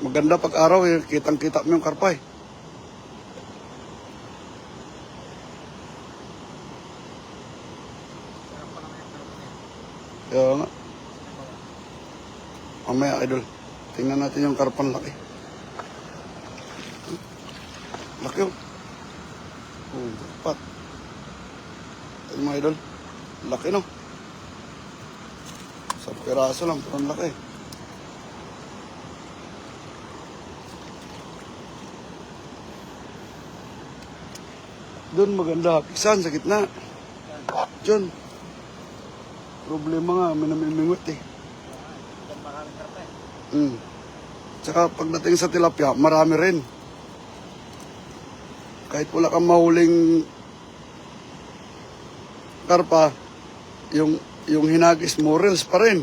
Maganda pag araw eh, kitang-kita mo yung karpa eh. Kaya nga. Mamaya idol, tingnan natin yung karpan laki. Laki oh. Oh, dapat. Ito mga idol, laki no. Sa piraso lang, pero laki. Doon maganda, hapisan sa gitna. Diyan. Problema nga, may namimingwit eh. Tsaka pagdating sa tilapia, marami rin. Kahit wala kang mahuling karpa, yung hinagis mo, reels pa rin.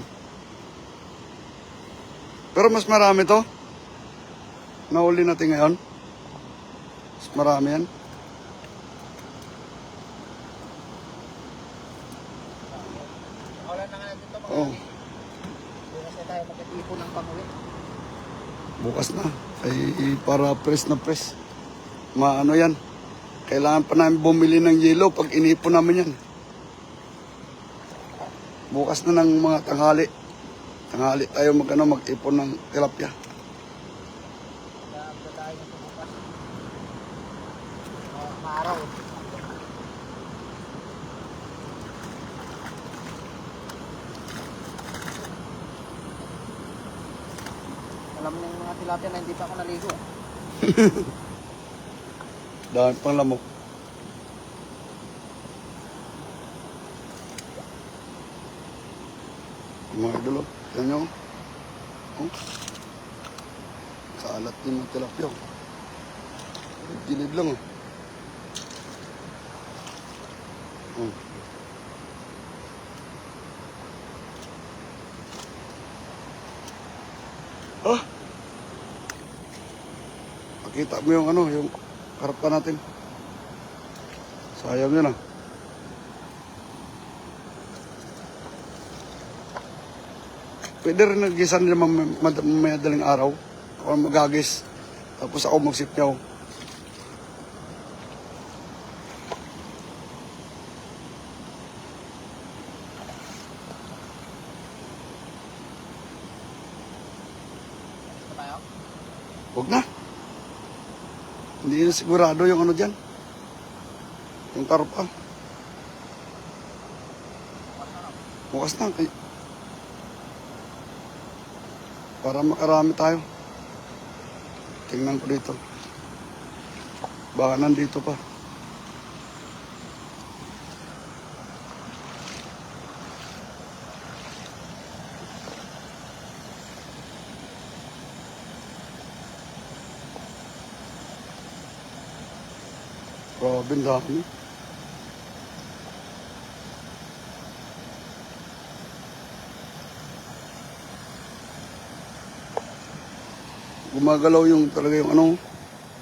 Pero mas marami to. Nahuli natin ngayon. Mas marami yan. Oh. Bukas na tayo magkatipon ng pangulit. Bukas na. Ay, para press na press. Maano yan. Kailangan pa namin bumili ng yelo pag inipon namin yan. Bukas na ng mga tanghali. Tanghali tayo mag-ipon ng tilapia. Kaya tayo nito bukas. Maaraw. Alam mo yung mga tilapia na hindi pa ako naligo. Dahil pang lamok. Mga idolo, yan nyo. Oh. Kaalat din ng tilapia. Gilid lang oh. Oh. Ah! Makita mo yung yung karpa natin. Sayang yun ah. Pwede rin nagisan nila madaling araw. Ako magagis. Tapos ako magsipyaw. Huwag na. Hindi na sigurado yung ano dyan. Yung karpa. Bukas na. Para makarami tayo. Tingnan ko dito. Baka nandito pa. Grabe, ang dami. Gumagalaw yung talaga yung